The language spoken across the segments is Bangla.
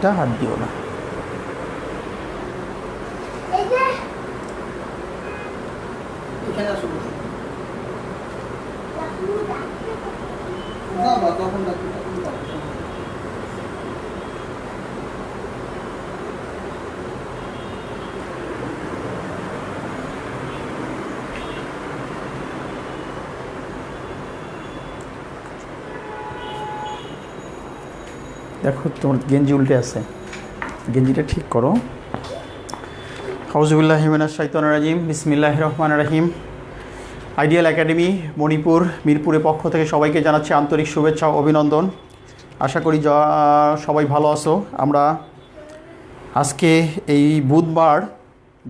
একটা হাত দিও না। দেখো তোমার গেঞ্জি উল্টে আছে, গেঞ্জিটা ঠিক করো। আউযুবিল্লাহি মিনাশ শাইতানির রাজিম, বিসমিল্লাহির রহমানির রহিম। আইডিয়াল একাডেমি মণিপুর মিরপুরের পক্ষ থেকে সবাইকে জানাচ্ছি আন্তরিক শুভেচ্ছা ও অভিনন্দন। আশা করি সবাই ভালো আছো। আমরা আজকে এই বুধবার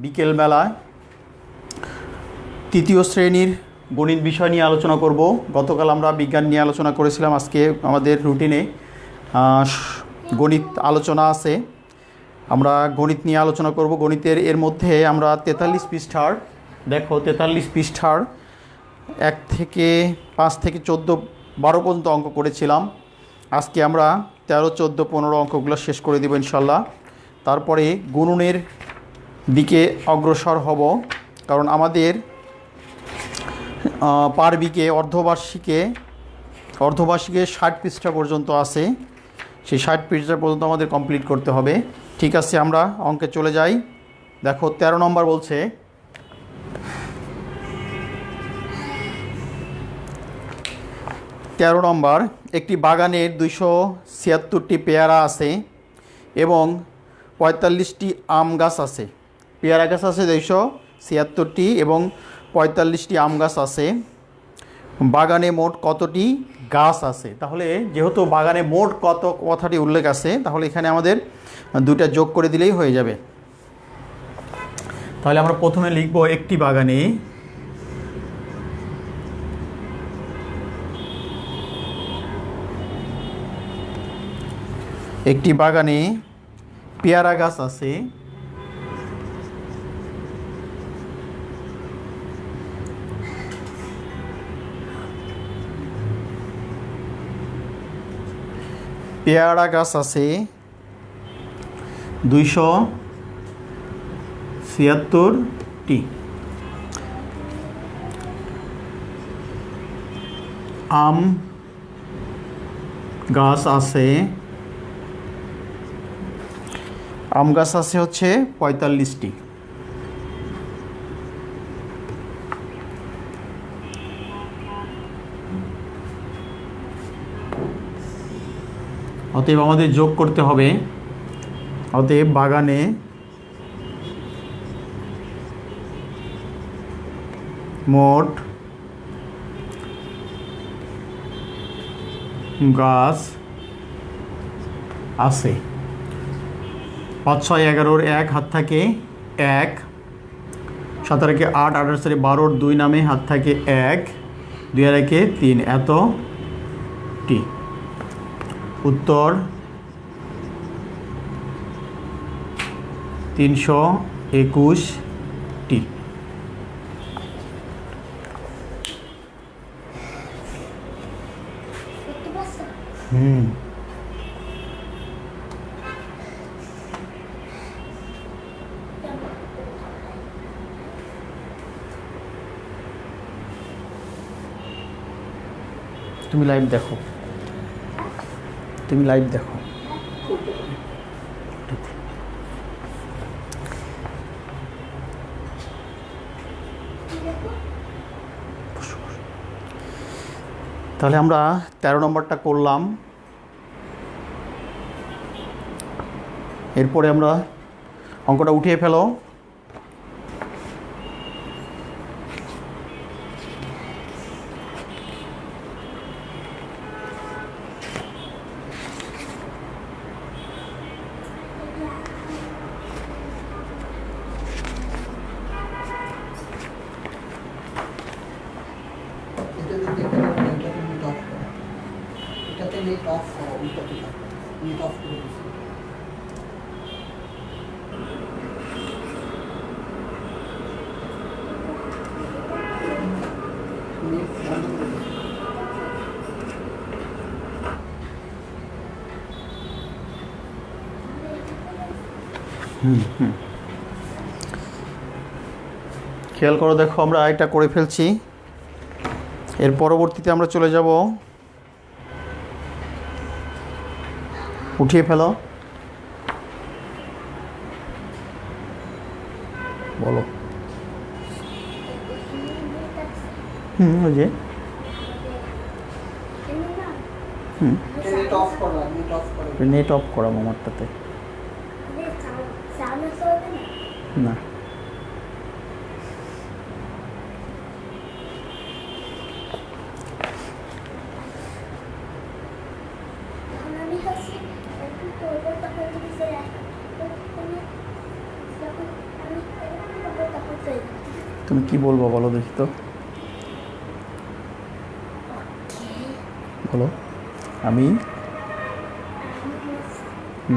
বিকেলবেলায় তৃতীয় শ্রেণীর গণিত বিষয় নিয়ে আলোচনা করব। গতকাল আমরা বিজ্ঞান নিয়ে আলোচনা করেছিলাম। আজকে আমাদের রুটিনে গণিত আলোচনা আছে, আমরা গণিত নিয়ে আলোচনা করব। গণিতের এর মধ্যে আমরা 43 পৃষ্ঠার, দেখো 43 পৃষ্ঠার 1 থেকে 5 থেকে 14 12 পর্যন্ত অঙ্ক করেছিলাম। আজকে আমরা 13 14 15 অঙ্কগুলো শেষ করে দেব ইনশাল্লাহ। তারপরে গুণনের দিকে অগ্রসর হব, কারণ আমাদের পার উইকে অর্ধবার্ষিকে 60 পৃষ্ঠা পর্যন্ত আছে। সেই 60 পৃষ্ঠা পর্যন্ত আমাদের কমপ্লিট করতে হবে। ঠিক আছে, আমরা অঙ্কে চলে যাই। দেখো 13 নম্বর বলছে, একটি বাগানের 276টি পেয়ারা আছে এবং 45টি আম গাছ আছে। পেয়ারা গাছ আছে 276টি এবং 45টি আম গাছ আছে। বাগানে মোট কতটি গাছ আছে? তাহলে যেহেতু বাগানে মোট কত কথাটি উল্লেখ আছে, তাহলে এখানে আমাদের দুটা যোগ করে দিলেই হয়ে যাবে। তাহলে আমরা প্রথমে লিখব একটি বাগানে পেয়ারা গাছ আছে পেয়ারা গাছ আছে 276টি। আম গাছ আছে হচ্ছে 45টি। অতএব আমাদের যোগ করতে হবে। অতএব বাগানে মোট গাছ আছে। 5 6 11 1 হাত থাকে 1, 7 একে 8, 8 4 12, 2 নামে হাত থাকে 1, 2 আর 1 3, এতটি। উত্তর 321টি। তুমি লাইভ দেখো, তাহলে আমরা 13 নম্বরটা করলাম। এরপরে আমরা অঙ্কটা উঠিয়ে ফেলো। খেয়াল করো, দেখো আমরা এটা করে ফেলছি। এর পরবর্তীতে আমরা চলে যাব, উঠিয়ে ফেলো, বলো। ওই যে নেট অফ করা আমারটাতে না। তুমি কি বলবো বলো দেখি তো, বলো। আমি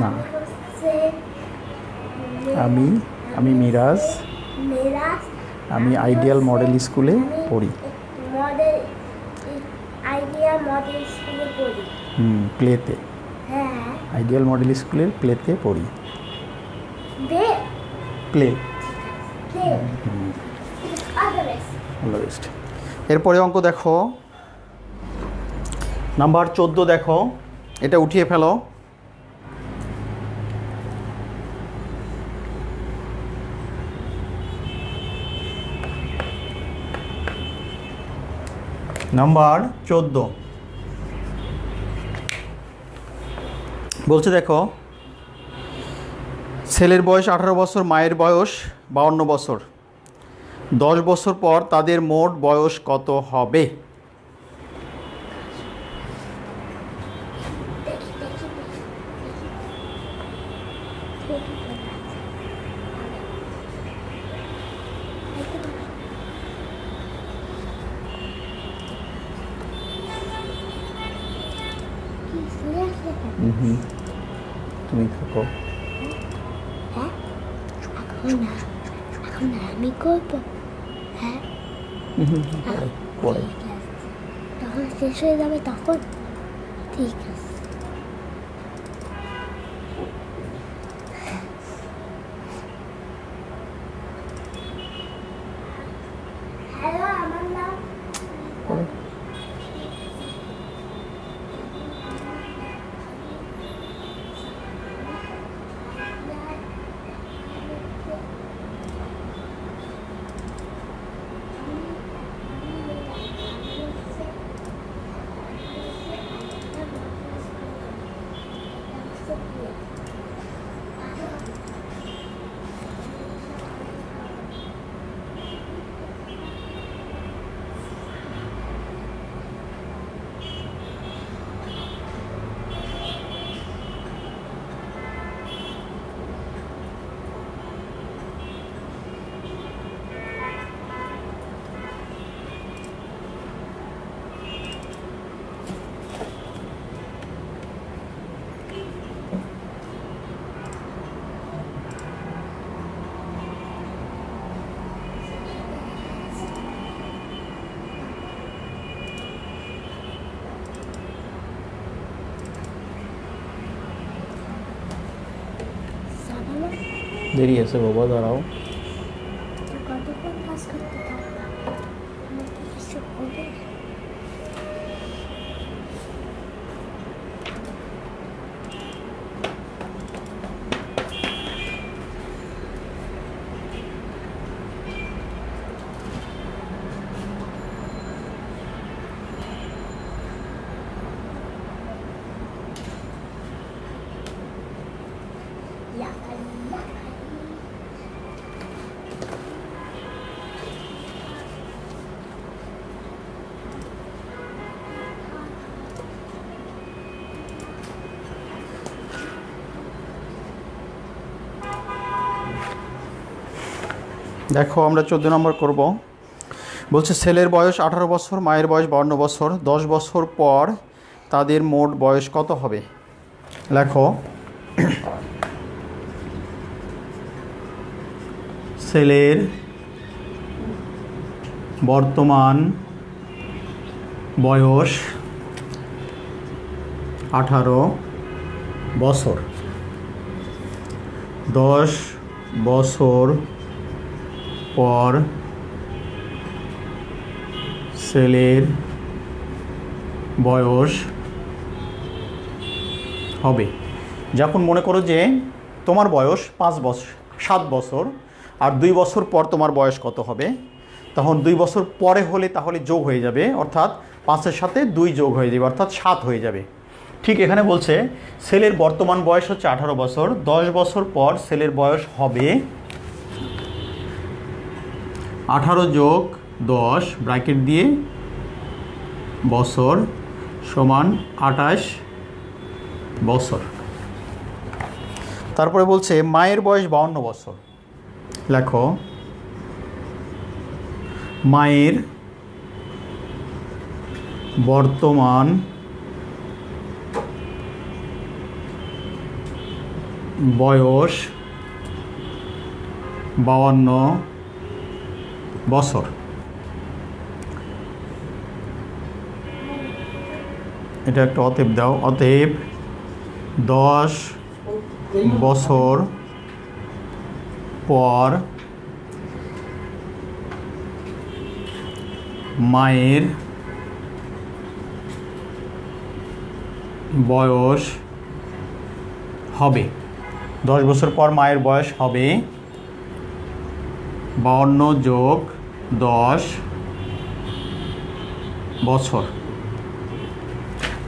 না, আমি মিরাজ, আমি আইডিয়াল মডেল স্কুলে পড়ি। প্লেতে, আইডিয়াল মডেল স্কুলের প্লেতে পড়ি। প্লে। এরপরে অঙ্ক দেখো, নাম্বার 14 দেখো, এটা উঠিয়ে ফেলো। নাম্বার 14 বলছে, দেখো ছেলের বয়স 18 বছর, মায়ের বয়স 52 বছর। 10 বছর পর তাদের মোট বয়স কত হবে? তুমি থাকো। এখন আমি করব। হ্যাঁ, পরে তখন শেষ হয়ে যাবে, তখন ঠিক আছে। হ্যালো, আমার নাম দেরি আছে বাবা, দাঁড়াও। কতক্ষণ কাজ করতে থাকবে? কিছু করবে? দেখো আমরা 14 নম্বর করব। বলছে ছেলের বয়স 18 বছর, মায়ের বয়স 52 বছর। 10 বছর পর তাদের মোট বয়স কত হবে? লেখো। ছেলের বর্তমান বয়স 18 বছর। 10 বছর পর ছেলের বয়স হবে। যখন মনে করো যে তোমার বয়স 7 বছর আর 2 বছর পর তোমার বয়স কত হবে, তখন 2 বছর পরে হলে তাহলে যোগ হয়ে যাবে, অর্থাৎ 5-এর সাথে 2 যোগ হয়ে যাবে, অর্থাৎ 7 হয়ে যাবে। ঠিক এখানে বলছে ছেলের বর্তমান বয়স হচ্ছে 18 বছর, 10 বছর পর ছেলের বয়স হবে 18 যোগ 10 ব্র্যাকেট দিয়ে বছর সমান 28 বছর। তারপরে বলছে মায়ের বয়স 52 বছর। লেখো মায়ের বর্তমান বয়স 52 বছর। এটা একটা অতএব দাও। অতএব 10 বছর পর মায়ের বয়স হবে, 10 বছর পর মায়ের বয়স হবে 52 যোগ 10 বছর।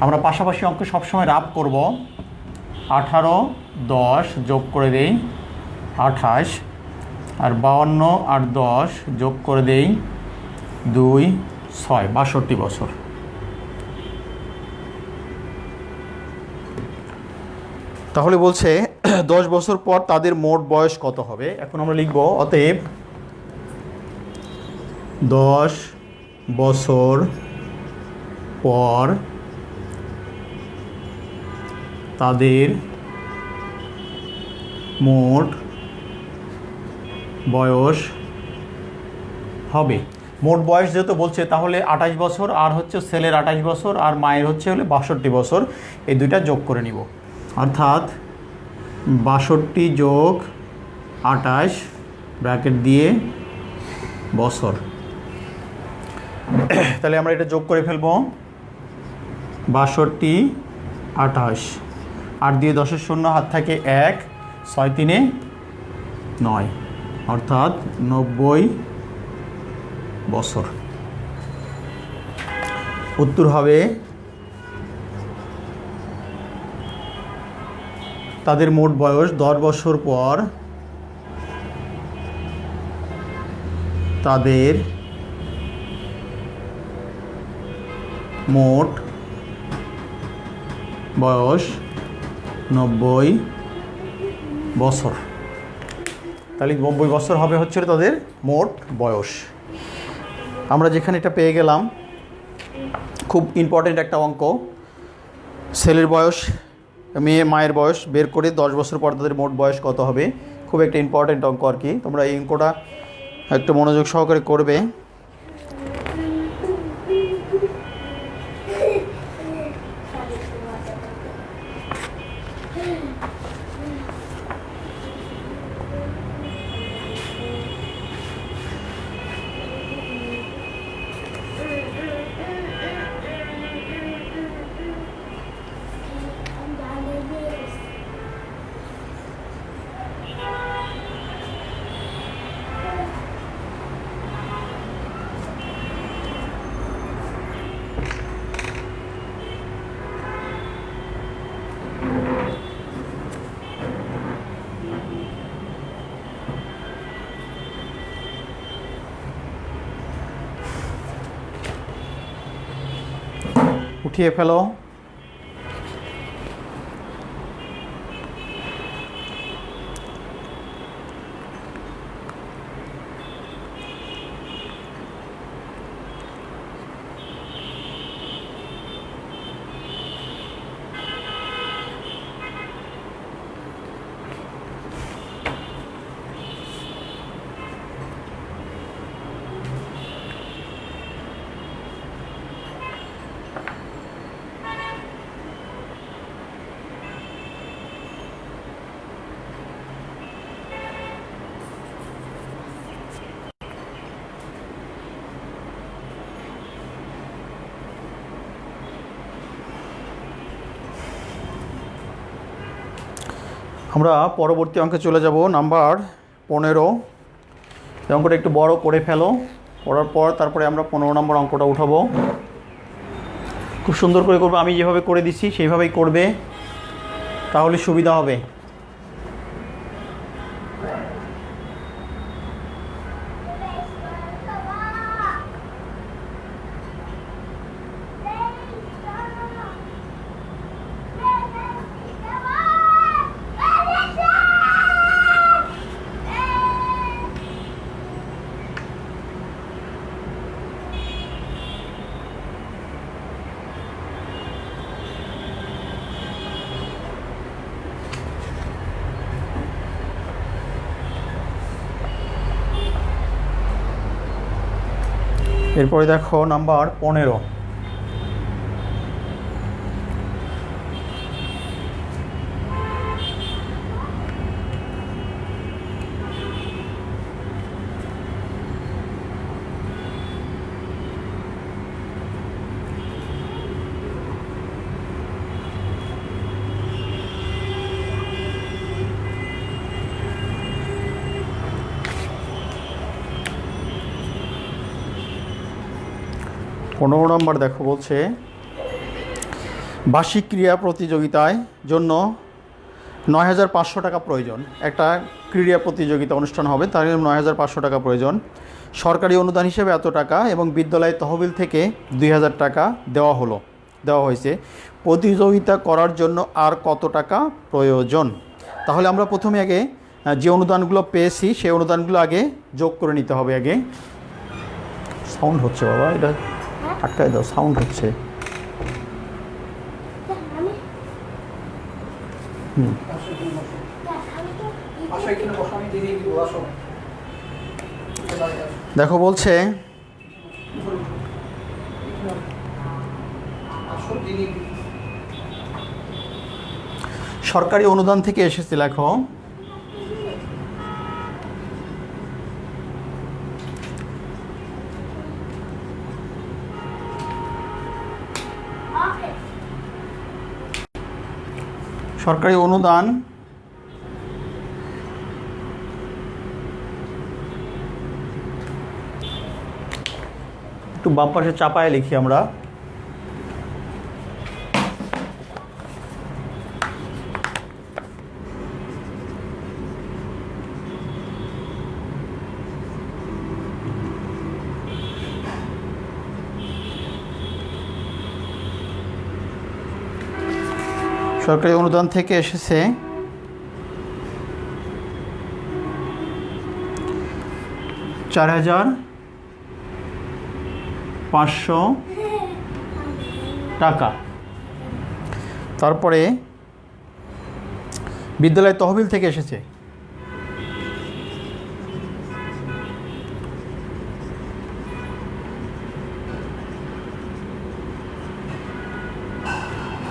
আমরা পাশাপাশি অঙ্ক সবসময় রাফ করব। 18 10 যোগ করে দেই 28, আর 52 আর 10 যোগ করে দেই 2 6, 62 বছর। তাহলে বলছে 10 বছর পর তাদের মোট বয়স কত হবে। এখন আমরা লিখব অতএব 10 বছর পর তাদের মোট বয়স হবে। মোট বয়স যেহেতু বলছে তাহলে 28 বছর আর হচ্ছে ছেলের 28 বছর আর মায়ের হচ্ছে 62 বছর, এই দুইটা যোগ করে নিব, অর্থাৎ 62 যোগ 28 ব্র্যাকেট দিয়ে বছর। তাহলে আমরা এটা যোগ করে ফেলব 62 28, 8 দিয়ে 10-এর শূন্য হাত থাকে 1, 6 3 9, অর্থাৎ 90 বছর। উত্তর হবে তাদের মোট বয়স 10 বছর পর তাদের মোট বয়স 90 বছর। তাহলে 90 বছর হবে হচ্ছে তাদের মোট বয়স। আমরা যেখানে এটা পেয়ে গেলাম, খুব ইম্পর্টেন্ট একটা অঙ্ক, ছেলের বয়স মায়ের বয়স বের করে 10 বছর পর তাদের মোট বয়স কত হবে। খুব একটা ইম্পর্টেন্ট অঙ্ক আর কি। তোমরা এই অঙ্কটা একটু মনোযোগ সহকারে করবে। উঠিয়ে ফেলো। আমরা পরবর্তী অঙ্কে চলে যাব, নাম্বার 15। এই অঙ্কটা একটু বড় করে ফেলো, পড়ার পর তারপরে আমরা 15 নম্বর অঙ্কটা উঠাবো। খুব সুন্দর করে করবে, আমি যেভাবে করে দিচ্ছি সেইভাবেই করবে, তাহলে সুবিধা হবে। এরপরে দেখো নাম্বার 15। পনেরো নম্বর দেখো, বলছে বার্ষিক ক্রীড়া প্রতিযোগিতায় জন্য ৯,৫০০ টাকা প্রয়োজন। একটা ক্রীড়া প্রতিযোগিতা অনুষ্ঠান হবে, তার জন্য ৯,৫০০ টাকা প্রয়োজন। সরকারি অনুদান হিসেবে এত টাকা এবং বিদ্যালয়ের তহবিল থেকে ২,০০০ টাকা দেওয়া হয়েছে। প্রতিযোগিতা করার জন্য আর কত টাকা প্রয়োজন? তাহলে আমরা প্রথমে আগে যে অনুদানগুলো পেয়েছি সেই অনুদানগুলো আগে যোগ করে নিতে হবে। আগে সাউন্ড হচ্ছে বাবা, এটা আটকায় দাও, সাউন্ড হচ্ছে। দেখো বলছে সরকারি অনুদান থেকে এসেছে, লেখো সরকারি অনুদান একটু বাম পাশে চাপায় লিখি আমরা। সরকারি অনুদান থেকে এসেছে ৪,৫০০ টাকা। তারপরে বিদ্যালয়ের তহবিল থেকে এসেছে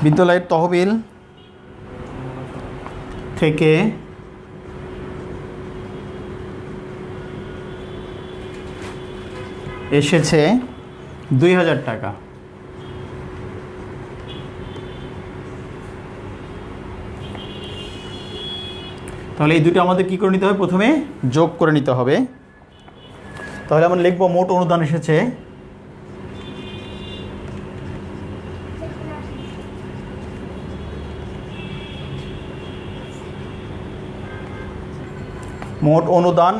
বিদ্যালয়ের তহবিল থেকে এসেছে ২,০০০ টাকা। তাহলে এই দুটো আমাদের কী করে নিতে হবে? প্রথমে যোগ করে নিতে হবে। তাহলে আমরা লিখব মোট অনুদান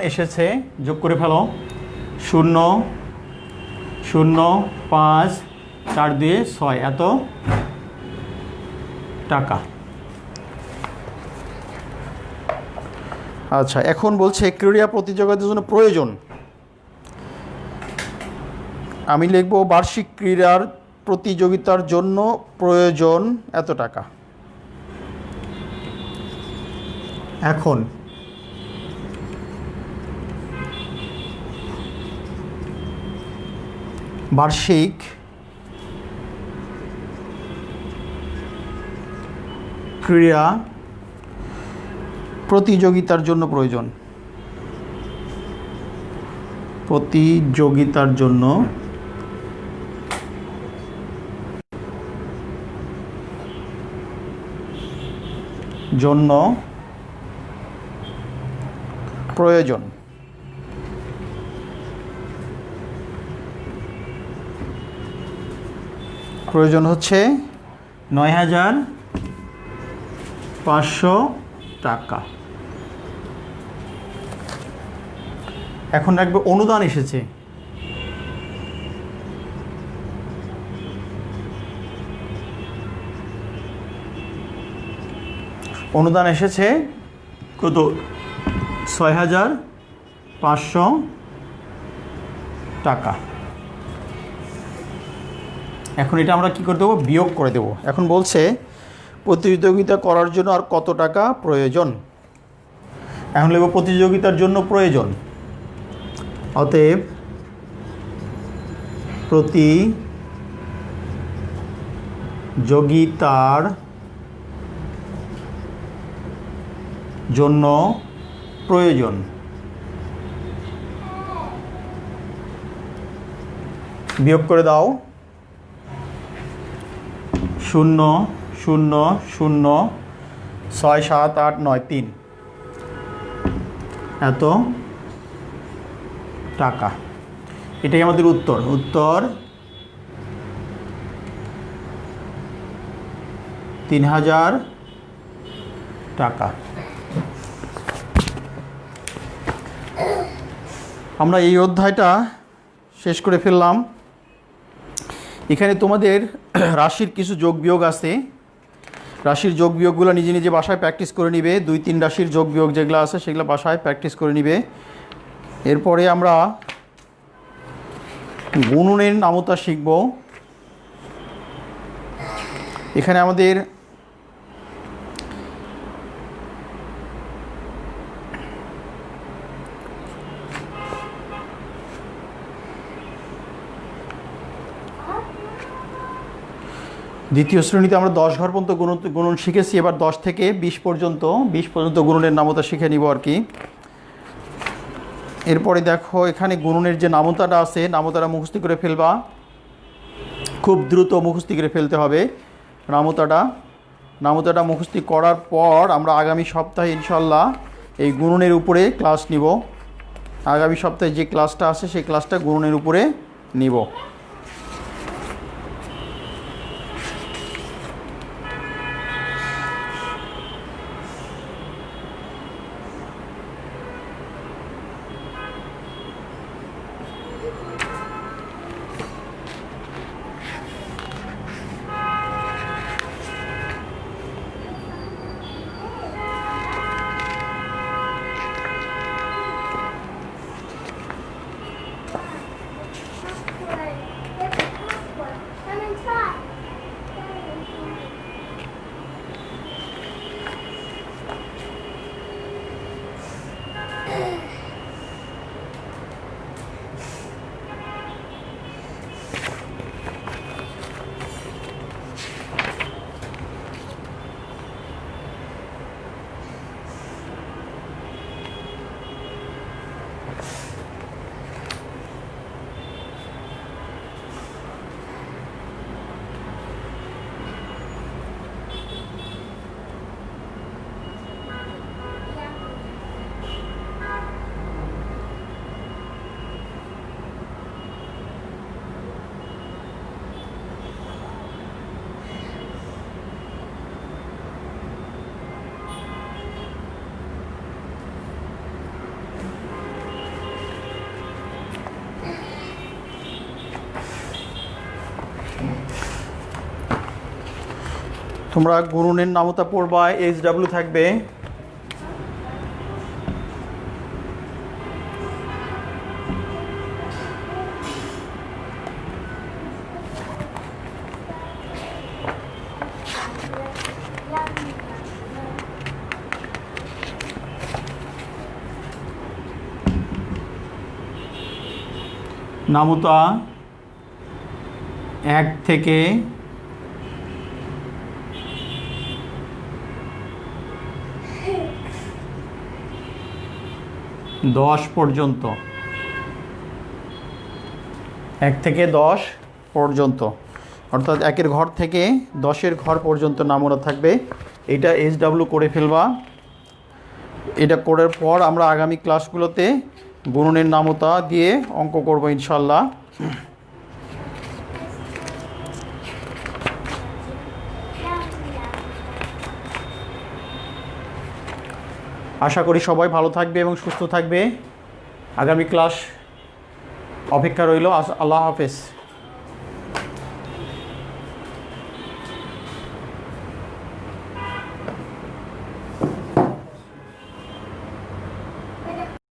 এসেছে যোগ করে ফেলো ০,০৫,৪,২,৬ এত টাকা। আচ্ছা, এখন বলছে ক্রীড়া প্রতিযোগিতার জন্য প্রয়োজন। আমি লিখব বার্ষিক ক্রীড়ার প্রতিযোগিতার জন্য প্রয়োজন এত টাকা। এখন বার্ষিক ক্রীড়া প্রতিযোগিতার জন্য প্রয়োজন। প্রতিযোগিতার জন্য প্রয়োজন। প্রয়োজন হচ্ছে ৯,৫০০ টাকা। এখন রাখবে অনুদান এসেছে। অনুদান এসেছে কত? ৬,৫০০ টাকা। এখন এটা আমরা কি করে দেবো? বিয়োগ করে দেব। এখন বলছে প্রতিযোগিতা করার জন্য আর কত টাকা প্রয়োজন। এখন লিখব প্রতিযোগিতার জন্য প্রয়োজন। অতএব প্রতিযোগিতার জন্য প্রয়োজন। বিয়োগ করে দাও। ০,০০,৬৭৮৯৩ এত টাকা। এটাই আমাদের উত্তর। উত্তর ৩,০০০ টাকা। আমরা এই অধ্যায়টা শেষ করে ফেললাম। এখানে তোমাদের রাশির কিছু যোগ বিয়োগ আছে। রাশির যোগ বিয়োগগুলো নিজে নিজে বাসায় প্র্যাকটিস করে নিবে। ২-৩ রাশির যোগ বিয়োগ যেগুলো আছে সেগুলো বাসায় প্র্যাকটিস করে নিবে। এরপরে আমরা গুণনের নামতা শিখব। এখানে আমাদের দ্বিতীয় শ্রেণীতে আমরা 10 ঘর পর্যন্ত গুণন শিখেছি। এবার 10 থেকে 20 পর্যন্ত গুণনের নামতা শিখে নিব আর কি। এরপরে দেখো এখানে গুণনের যে নামতাটা আছে, নামতাটা মুখস্থ করে ফেলবা। খুব দ্রুত মুখস্থ করে ফেলতে হবে নামতাটা মুখস্থ করার পর আমরা আগামী সপ্তাহে ইনশাল্লাহ এই গুণনের উপরে ক্লাস নিব। আগামী সপ্তাহে যে ক্লাসটা আছে সেই ক্লাসটা গুণনের উপরে নিব। তোমরা গুণনের নামতা পড়বা, HW থাকবে। নামতা 1 থেকে 10 পর্যন্ত, 1 থেকে 10 পর্যন্ত, অর্থাৎ 1-এর ঘর থেকে 10-এর ঘর পর্যন্ত নামতা থাকবে। এটা HW করে ফেলবা। এটা করার পর আমরা আগামী ক্লাসগুলোতে গুণনের নামতা দিয়ে অঙ্ক করব ইনশাল্লাহ। আশা করি সবাই ভালো থাকবে এবং সুস্থ থাকবে। আগামী ক্লাস অপেক্ষা রইল। আল্লাহ হাফেজ।